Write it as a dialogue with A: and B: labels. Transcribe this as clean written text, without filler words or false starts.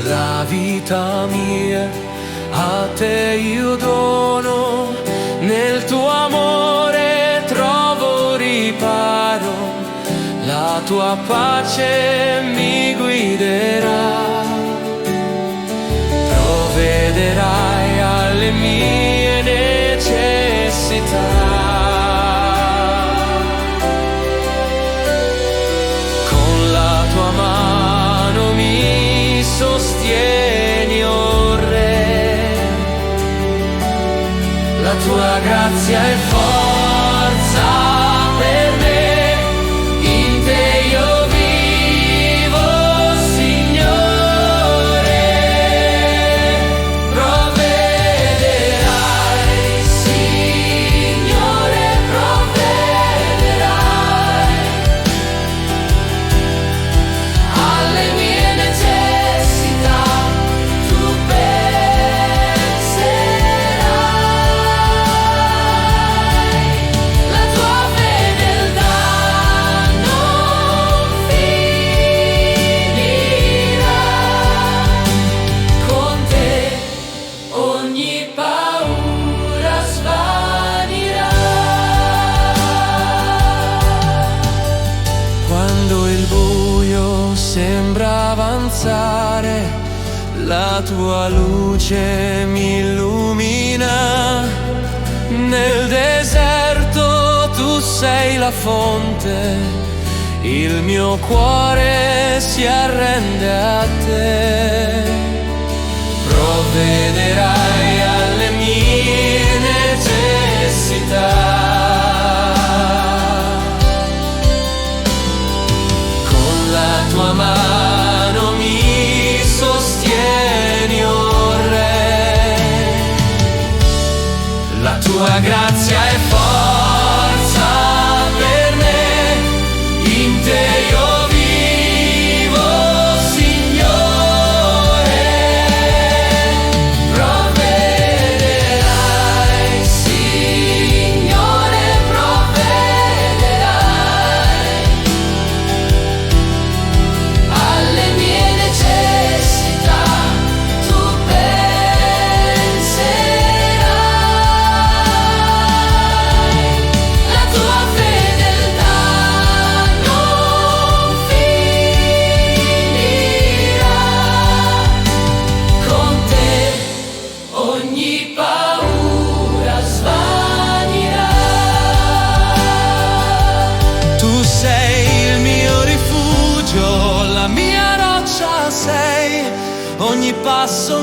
A: La vita mia a te io dono, nel tuo amore trovo riparo, la tua pace mi guiderà, provvederai alle mie necessità. Con la tua mano mi sostieni, oh Re, la tua grazia è forza per me, in te io vivo, Signore, provvederai, Signore, provvederai alle mie necessità, tu penserai, la tua fedeltà non finirà, con te ogni paura svanirà. Quando il buio sembra avanzare, la tua luce mi illumina. Nel deserto tu sei la fonte, il mio cuore si arrende a te. Provvederai alle mie necessità. Con la tua mano mi sostieni, oh Re, la tua grazia è forza per me, in te io vivo, Signore, provvederai, Signore, provvederai alle mie necessità, tu penserai, la tua fedeltà non finirà, con te ogni paura svanirà. Tu sei il mio rifugio, la mia roccia sei, ogni passo